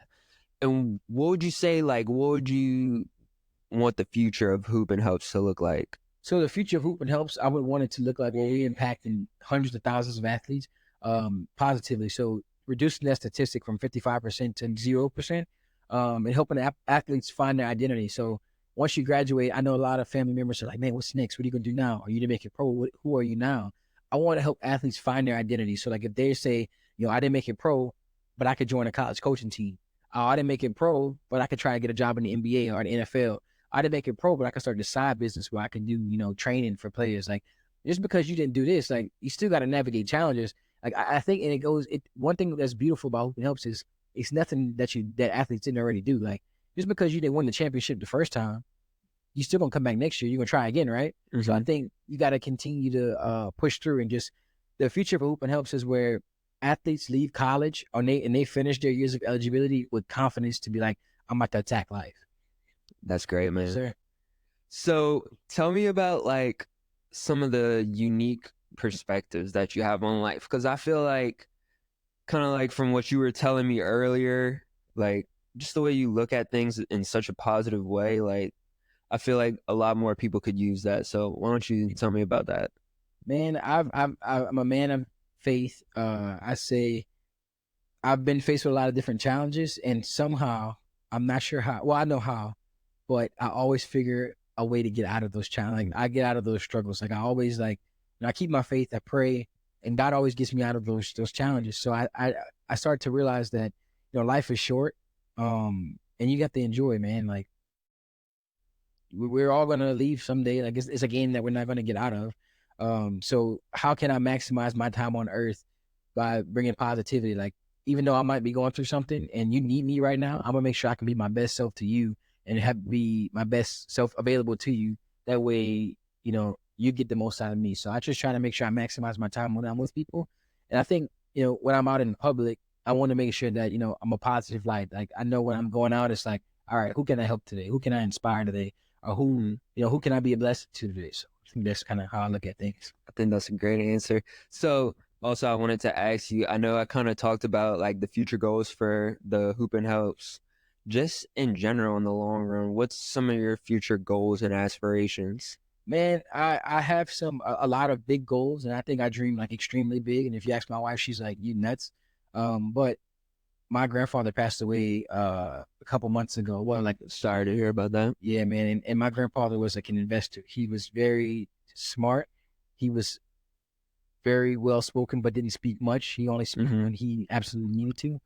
And what would you say, like, what would you want the future of Hoopin' Helps to look like? So the future of Hoopin' Helps, I would want it to look like where we're impacting hundreds of thousands of athletes positively. So reducing that statistic from 55% to 0%, and helping athletes find their identity. So once you graduate, I know a lot of family members are like, man, what's next? What are you going to do now? Are you to make it pro? Who are you now? I want to help athletes find their identity. So like if they say, I didn't make it pro, but I could join a college coaching team. I didn't make it pro, but I could try to get a job in the NBA or the NFL. I didn't make it pro, but I could start a side business where I can do, training for players. Like, just because you didn't do this, like, you still got to navigate challenges. Like, I think, and one thing that's beautiful about Hoopin' Helps is it's nothing that athletes didn't already do. Like, just because you didn't win the championship the first time, you still going to come back next year. You're going to try again, right? Mm-hmm. So I think you got to continue to push through, and just the future for Hoopin' Helps is where athletes leave college and they finish their years of eligibility with confidence to be like, I'm about to attack life. That's great, man. Yes, sir. So tell me about like some of the unique perspectives that you have on life, because I feel like, kind of like from what you were telling me earlier, like just the way you look at things in such a positive way, like I feel like a lot more people could use that. So why don't you tell me about that? Man, I'm a man of faith. I say I've been faced with a lot of different challenges, and somehow, I'm not sure how, well, I know how, but I always figure a way to get out of those challenges. Like, I get out of those struggles. Like, I always I keep my faith, I pray, and God always gets me out of those challenges. So I start to realize that, life is short, and you got to enjoy, man. Like, we're all going to leave someday. Like, it's a game that we're not going to get out of. So how can I maximize my time on earth by bringing positivity? Like, even though I might be going through something and you need me right now, I'm gonna make sure I can be my best self to you and be my best self available to you. That way, you get the most out of me. So I just try to make sure I maximize my time when I'm with people. And I think, when I'm out in public, I want to make sure that, I'm a positive light. Like, I know when I'm going out, it's like, all right, who can I help today? Who can I inspire today? Or who can I be a blessing to today? So I think that's kind of how I look at things. I think that's a great answer. So Also, I wanted to ask you, I know I kind of talked about like the future goals for the Hoop and Helps. Just in general, in the long run, what's some of your future goals and aspirations? Man, I have a lot of big goals, and I think I dream like extremely big. And if you ask my wife, she's like, "You nuts?" But my grandfather passed away a couple months ago. Well, like, Sorry to hear about that. yeah, man. And my grandfather was like an investor. He was very smart. He was very well spoken, but didn't speak much. He only spoke when he absolutely needed to.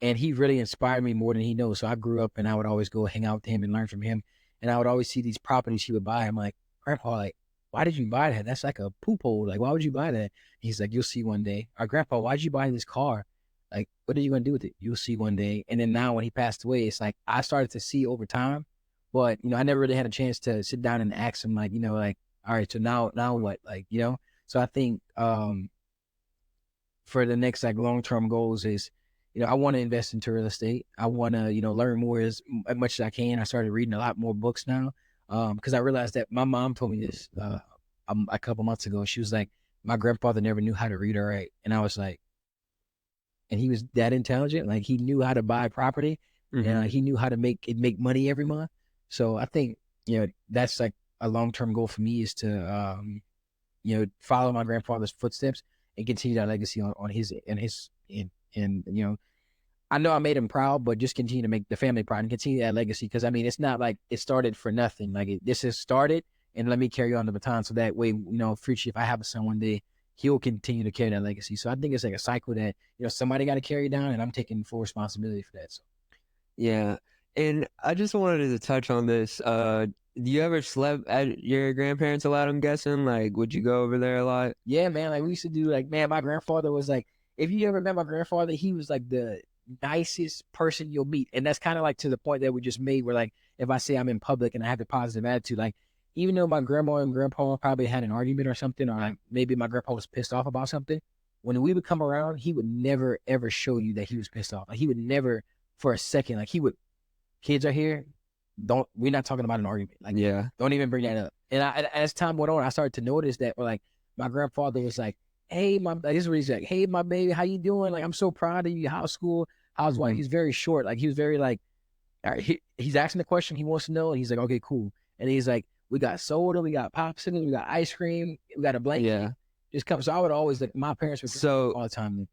And he really inspired me more than he knows. So I grew up and I would always go hang out with him and learn from him. And I would always see these properties he would buy. I'm like, Grandpa, like, why did you buy that? That's like a poop hole. Like, why would you buy that? He's like, you'll see one day. Or Grandpa, why'd you buy this car? Like, what are you going to do with it? You'll see one day. And then now when he passed away, it's like I started to see over time. But, I never really had a chance to sit down and ask him, like, like, all right, so now what? Like, So I think for the next like long-term goals is, I want to invest into real estate. I want to, learn more as much as I can. I started reading a lot more books now because I realized that my mom told me this a couple months ago. She was like, my grandfather never knew how to read or write. And I was like, and he was that intelligent. Like he knew how to buy property and he knew how to make money every month. So I think, that's like a long-term goal for me is to, follow my grandfather's footsteps and continue that legacy on his I know I made him proud, but just continue to make the family proud and continue that legacy. Cause I mean, it's not like it started for nothing. Like this has started and let me carry on the baton. So that way, future, if I have a son one day, he'll continue to carry that legacy. So I think it's like a cycle that, somebody got to carry down and I'm taking full responsibility for that. So. Yeah. And I just wanted to touch on this. Do you ever slept at your grandparents a lot, I'm guessing? Like, would you go over there a lot? Yeah, man. Like, we used to do, like, man, my grandfather was like, if you ever met my grandfather, he was like the nicest person you'll meet. And that's kind of like to the point that we just made where, like, if I say I'm in public and I have a positive attitude, like, even though my grandma and grandpa probably had an argument or something, or like maybe my grandpa was pissed off about something, when we would come around, he would never, ever show you that he was pissed off. Like, he would never, for a second, like, kids are here. We're not talking about an argument. Like, yeah, don't even bring that up. And as time went on, I started to notice that, like, my grandfather was like, "Hey, this is what he's like. Hey, my baby, how you doing? Like, I'm so proud of you. How's school? How's wife?" He's very short. Like, he was very like, all right, he's asking the question he wants to know, and he's like, "Okay, cool." And he's like, "We got soda, we got popsicles, we got ice cream, we got a blanket." Yeah, just come. So I would always like my parents would all the time.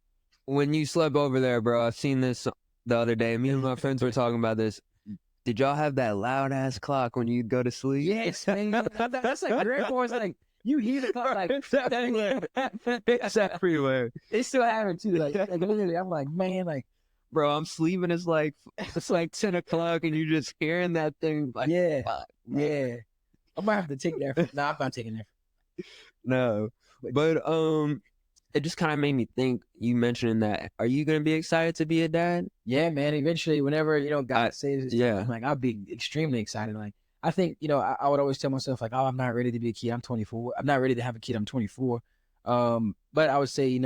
When you slept over there, bro, I've seen this the other day. Me and my friends were talking about this. Did y'all have that loud ass clock when you'd go to sleep? Yes, man. That's like grandpa's like you hear the clock like it's everywhere. They still have it too. Like literally, I'm like, man, like, bro, I'm sleeping. It's like 10 o'clock, and you're just hearing that thing. Like, yeah, fuck, yeah. I might have to take that. No, I'm not taking that. No, but it just kind of made me think. You mentioning that, are you gonna be excited to be a dad? Yeah, man. Eventually, whenever God says this, yeah, like I'll be extremely excited. Like I think I would always tell myself like, oh, I'm not ready to be a kid. I'm 24. I'm not ready to have a kid. I'm 24. But I would say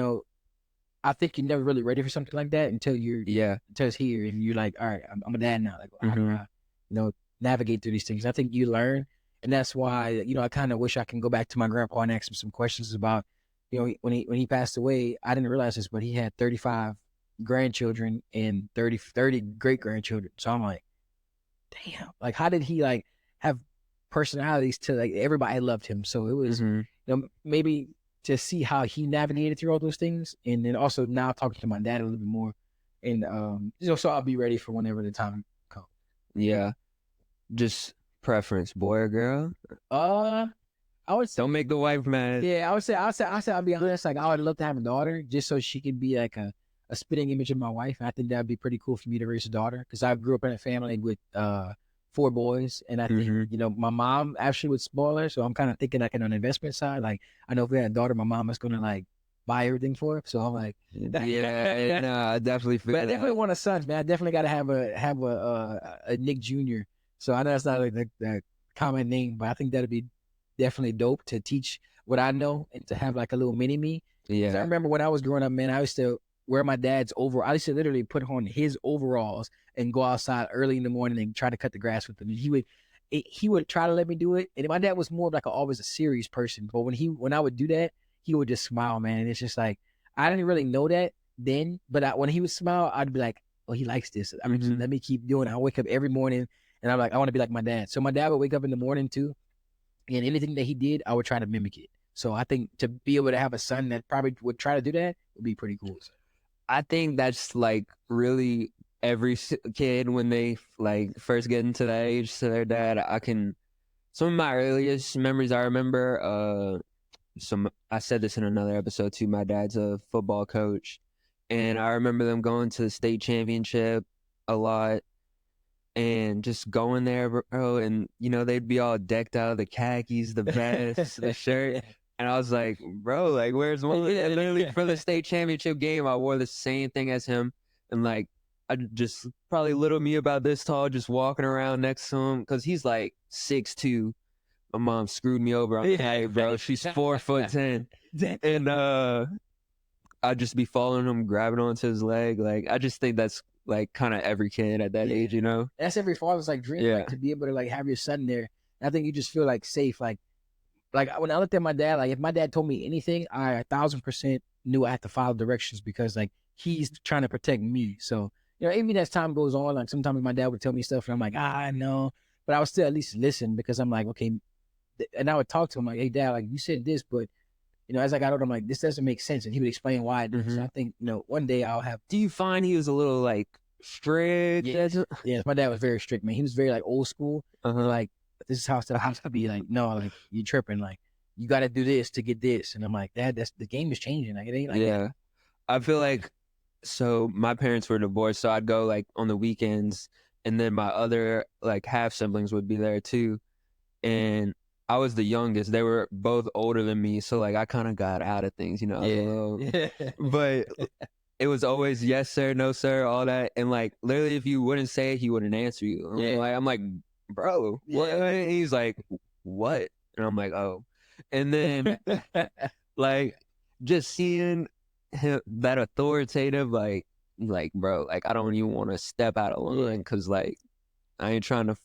I think you're never really ready for something like that until it's here and you're like, all right, I'm a dad now. Like how do I, navigate through these things? I think you learn, and that's why I kind of wish I can go back to my grandpa and ask him some questions about. When he passed away, I didn't realize this, but he had 35 grandchildren and 30 great grandchildren. So I'm like, damn, like how did he like have personalities to like everybody loved him? So it was maybe to see how he navigated through all those things, and then also now talking to my dad a little bit more, and so I'll be ready for whenever the time comes. Yeah, just preference, boy or girl? I would don't make the wife mad. Yeah, I would say I'll be honest. Like I would love to have a daughter just so she could be like a spitting image of my wife. And I think that'd be pretty cool for me to raise a daughter because I grew up in a family with 4 boys, and I think my mom actually would spoil her. So I'm kind of thinking like on an investment side. Like I know if we had a daughter, my mom is gonna like buy everything for her. So I'm like, yeah, no, I definitely feel. But I definitely want a son, man. I definitely got to have a Nick Jr. So I know that's not like the common name, but I think that'd be definitely dope to teach what I know and to have like a little mini me. Yeah. I remember when I was growing up, man, I used to wear my dad's overall. I used to literally put on his overalls and go outside early in the morning and try to cut the grass with him. And he would try to let me do it. And my dad was more of like always a serious person. But when I would do that, he would just smile, man. And it's just like, I didn't really know that then, but when he would smile, I'd be like, oh, he likes this. I mean, let me keep doing it. I wake up every morning and I'm like, I want to be like my dad. So my dad would wake up in the morning too. And anything that he did, I would try to mimic it. So I think to be able to have a son that probably would try to do that would be pretty cool. I think that's like really every kid when they like first get into that age to their dad. Some of my earliest memories I remember, I said this in another episode too. My dad's a football coach, and I remember them going to the state championship a lot and just going there, bro. And they'd be all decked out, the khakis, the vest, the shirt. And I was like, bro, like, where's one? And literally for the state championship game, I wore the same thing as him. And like, I just probably little me about this tall, just walking around next to him. Cause he's like 6'2". My mom screwed me over. I'm like, hey, bro, she's 4'10". And I'd just be following him, grabbing onto his leg. Like, I just think that's like kind of every kid at that age, That's every father's like dream, like, to be able to like have your son there. And I think you just feel like safe. Like when I looked at my dad, like if my dad told me anything, I 1,000% knew I had to follow directions because like he's trying to protect me. So, even as time goes on, like sometimes my dad would tell me stuff and I'm like, I know, but I would still at least listen because I'm like, okay. And I would talk to him like, hey dad, like you said this, but as I got older, I'm like, this doesn't make sense. And he would explain why. So I think, one day I'll have. Do you find he was a little like strict? Yeah, my dad was very strict, man. He was very like old school. Like, this is how stuff has to be. Like, no, like you tripping. Like, you got to do this to get this. And I'm like, Dad, the game is changing. Like, it ain't like that. I feel like, so my parents were divorced, so I'd go like on the weekends, and then my other like half siblings would be there too, and I was the youngest. They were both older than me, so like I kind of got out of things, But it was always yes sir, no sir, all that, and like literally, if you wouldn't say it, he wouldn't answer you. I'm like, bro, what? And he's like, what? And I'm like, oh. And then like just seeing him, that authoritative, like bro, like I don't even want to step out of line because like I ain't trying to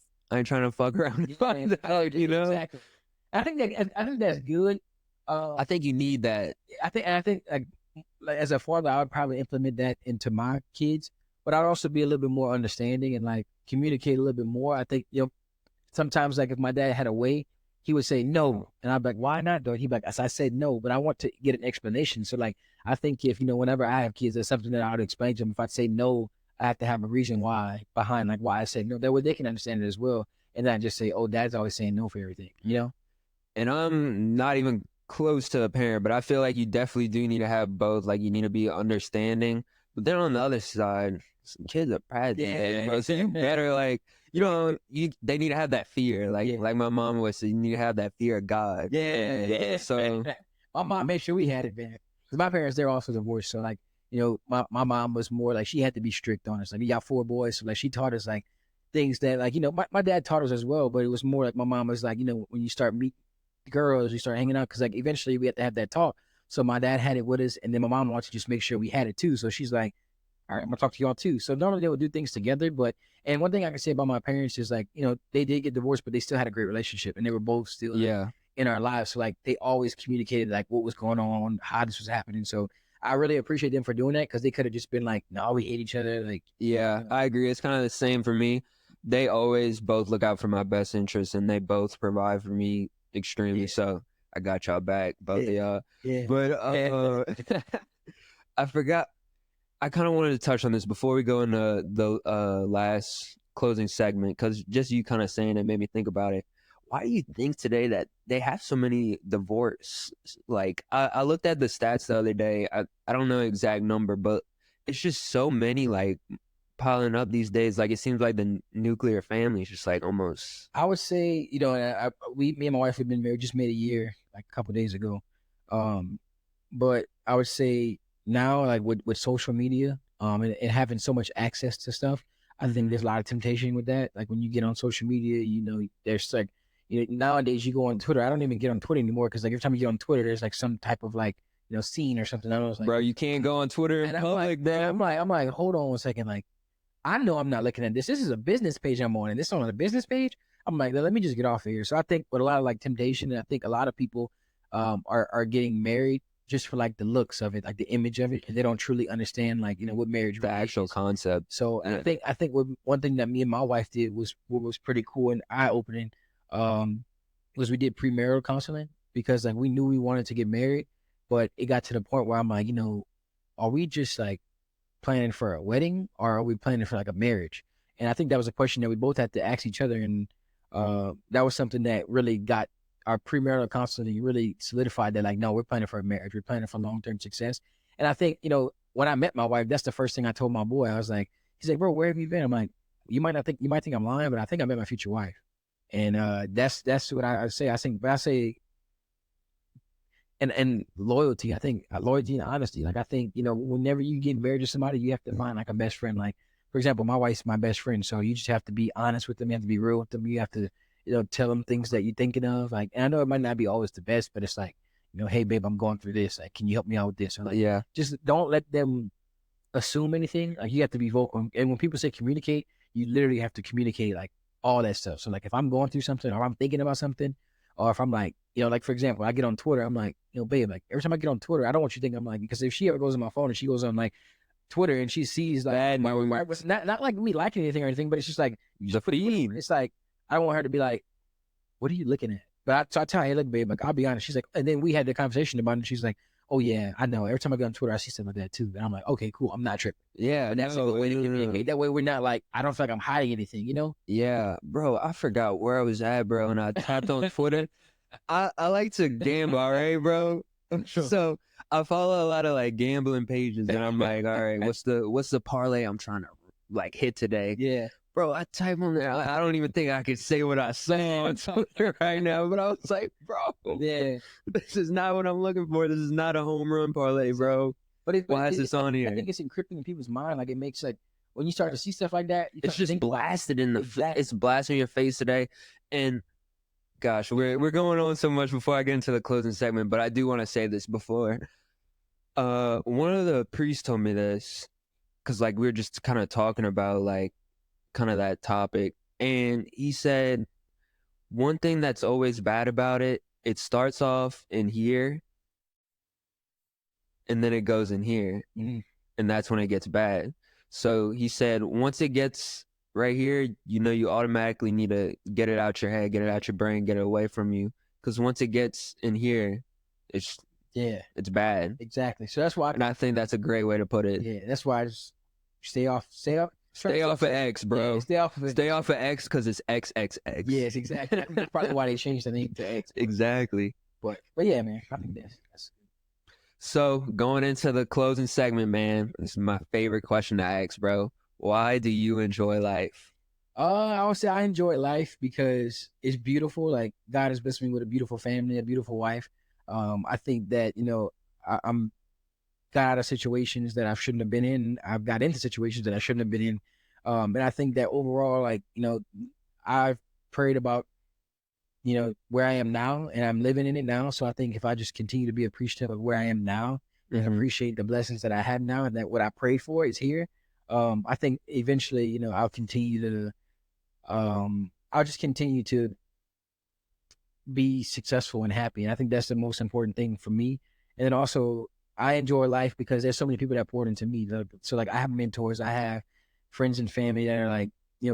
fuck around. Exactly. I think that's good. I think you need that. I think like as a father, I would probably implement that into my kids, but I'd also be a little bit more understanding and like communicate a little bit more. I think sometimes like if my dad had a way, he would say no, and I'd be like, why not though? He'd be like, I said no, but I want to get an explanation. So like I think if whenever I have kids, there's something that I would explain to them. If I say no, I have to have a reason why behind like why I said no. That way they can understand it as well, and not just say, oh, dad's always saying no for everything, And I'm not even close to a parent, but I feel like you definitely do need to have both. Like you need to be understanding, but then on the other side, some kids are practicing, bro. So you better like they need to have that fear. Like my mom would say, you need to have that fear of God. So my mom made sure we had it, man. Because my parents, they're also divorced, so like my mom was more like she had to be strict on us. Like we got 4 boys, so like she taught us like things that like my dad taught us as well, but it was more like my mom was like when you start meeting girls, you start hanging out because like eventually we had to have that talk. So my dad had it with us, and then my mom wanted to just make sure we had it too. So she's like, all right, I'm gonna talk to y'all too. So normally they would do things together, and one thing I can say about my parents is like they did get divorced, but they still had a great relationship, and they were both still in our lives. So like they always communicated like what was going on, how this was happening. So I really appreciate them for doing that because they could have just been like, no, we hate each other. Like, I agree. It's kind of the same for me. They always both look out for my best interests, and they both provide for me extremely. So I got y'all back, both of y'all. But I forgot. I kind of wanted to touch on this before we go into the last closing segment, because just you kind of saying it made me think about it. Why do you think today that they have so many divorces? Like I looked at the stats the other day. I don't know the exact number, but it's just so many like piling up these days. Like it seems like the nuclear family is just like almost. I would say me and my wife have been married, just made a year like a couple of days ago. But I would say now like with social media and having so much access to stuff, I think there's a lot of temptation with that. Like when you get on social media, there's like nowadays you go on Twitter. I don't even get on Twitter anymore because like every time you get on Twitter, there's like some type of like scene or something. I was like, bro, you can't go on Twitter in public, bro. I'm like, hold on one second. Like, I know I'm not looking at this. This is a business page I'm on, and this on a business page. I'm like, let me just get off of here. So I think with a lot of like temptation, and I think a lot of people, are getting married just for like the looks of it, like the image of it, and they don't truly understand like what marriage The really actual is. concept. So Yeah. I think one thing that me and my wife did was what was pretty cool and eye opening, was we did premarital counseling because like we knew we wanted to get married, but it got to the point where I'm like, are we just like planning for a wedding or are we planning for like a marriage? And I think that was a question that we both had to ask each other, and that was something that really got our premarital counseling really solidified that like, no, we're planning for a marriage, we're planning for long-term success. And I think when I met my wife, that's the first thing I told my boy. I was like, he's like, bro, where have you been? I'm like, you might think I'm lying, but I think I met my future wife. And that's what I say. I say, and loyalty. I think loyalty and honesty. Like I think whenever you get married to somebody, you have to find like a best friend. Like for example, my wife's my best friend, so you just have to be honest with them. You have to be real with them. You have to tell them things that you're thinking of. Like, and I know it might not be always the best, but it's like hey babe, I'm going through this. Like, can you help me out with this? Or like, Yeah. just don't let them assume anything. Like you have to be vocal. And when people say communicate, you literally have to communicate like all that stuff. So like if I'm going through something or I'm thinking about something, or if I'm like, like for example, I get on Twitter, I'm like, babe, like every time I get on Twitter, I don't want you to think I'm like, because if she ever goes on my phone and she goes on like Twitter and she sees like Bad my news. was not like me liking anything or anything, but it's just like The feed. it's like I don't want her to be like, what are you looking at? But so I tell her, hey, look, babe, like I'll be honest. She's like, and then we had the conversation about it. She's like, oh yeah, I know. Every time I get on Twitter, I see stuff like that too. And I'm like, okay, cool. I'm not tripping. Yeah, But that's a good way to communicate. That way we're not like, I don't feel like I'm hiding anything, Yeah, bro, I forgot where I was at, bro, and I tapped on Twitter. I like to gamble, all right, bro? Sure. So I follow a lot of like gambling pages, and I'm like, all right, what's the parlay I'm trying to like hit today? Yeah. Bro, I type on there. I don't even think I could say what I say on Twitter right now, but I was like, bro, Yeah. this is not what I'm looking for. This is not a home run parlay, bro. Why is this on here? I think it's encrypted in people's mind. Like it makes like when you start to see stuff like that, It's just blasted in the Exactly. it's blasted in your face today. And gosh, we're going on so much before I get into the closing segment, but I do want to say this before. One of the priests told me this because like we were just kind of talking about like kind of that topic, and he said one thing that's always bad about it starts off in here and then it goes in here, and that's when it gets bad. So he said once it gets right here, you automatically need to get it out your head, get it out your brain, get it away from you, because once it gets in here, it's bad. Exactly. So that's why And I think that's a great way to put it. Yeah, that's why I just stay off of X, bro. Yeah, stay off of it. Stay off of X because it's XXX. Yes, exactly. That's probably why they changed the name to X. Exactly. But yeah, man, I think that's So going into the closing segment, man, this is my favorite question to ask, bro. Why do you enjoy life? I would say I enjoy life because it's beautiful. Like God has blessed me with a beautiful family, a beautiful wife. I think that I'm got out of situations that I shouldn't have been in. I've got into situations that I shouldn't have been in. And I think that overall, like I've prayed about where I am now, and I'm living in it now. So I think if I just continue to be appreciative of where I am now, and appreciate the blessings that I have now, and that what I prayed for is here, I think eventually, I'll continue to, I'll just continue to be successful and happy. And I think that's the most important thing for me. And then also, I enjoy life because there's so many people that poured into me. So like, I have mentors, I have friends and family that are like,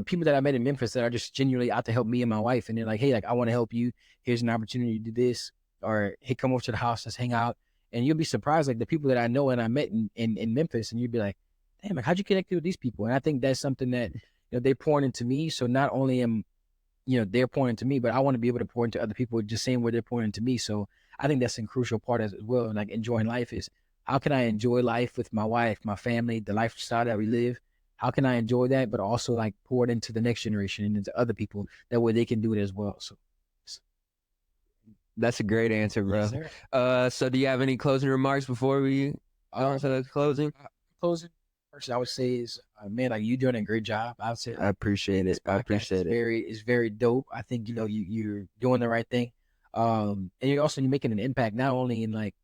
people that I met in Memphis that are just genuinely out to help me and my wife. And they're like, hey, like, I want to help you. Here's an opportunity to do this. Or, hey, come over to the house, let's hang out. And you'll be surprised, like the people that I know and I met in Memphis, and you'd be like, damn, like, how'd you connect with these people? And I think that's something that, they're pouring into me. So not only am, they're pouring into me, but I want to be able to pour into other people just same way they're pouring into me. So I think that's a crucial part as well. Like enjoying life is, how can I enjoy life with my wife, my family, the lifestyle that we live? How can I enjoy that, but also like pour it into the next generation and into other people? That way they can do it as well. So that's a great answer, bro. Yes, so do you have any closing remarks before we go into the closing? Closing. First, I would say is, man, like you doing a great job. I would say I appreciate it. I appreciate it. It's very dope. I think you're doing the right thing, and you're making an impact not only in like,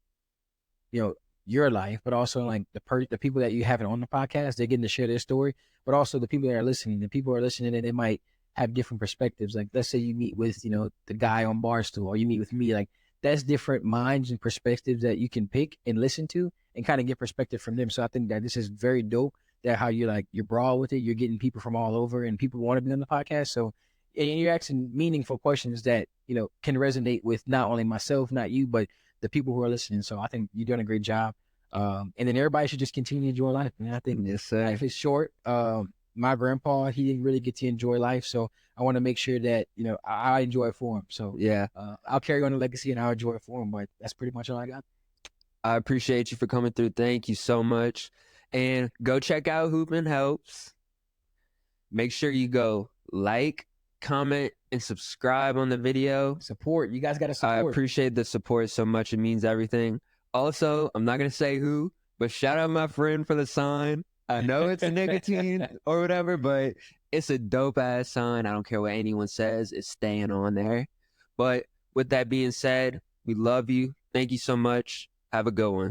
your life, but also like the people that you have on the podcast. They're getting to share their story, but also the people that are listening. The people who are listening, and they might have different perspectives. Like let's say you meet with the guy on Barstool, or you meet with me. Like that's different minds and perspectives that you can pick and listen to and kind of get perspective from them. So I think that this is very dope. That how you're broad with it. You're getting people from all over, and people want to be on the podcast. So, and you're asking meaningful questions that can resonate with not only myself, not you, but the people who are listening. So I think you're doing a great job. And then everybody should just continue to enjoy life. And I think Yes, sir. life is short. My grandpa, he didn't really get to enjoy life, so I want to make sure that I enjoy it for him. So Yeah. I'll carry on the legacy and I'll enjoy it for him. But that's pretty much all I got. I appreciate you for coming through. Thank you so much. And go check out Hoopin' Helps. Make sure you go like, comment, and subscribe on the video. Support. You guys got to support. I appreciate the support so much. It means everything. Also, I'm not going to say who, but shout out my friend for the sign. I know it's a nicotine or whatever, but it's a dope-ass sign. I don't care what anyone says. It's staying on there. But with that being said, we love you. Thank you so much. Have a good one.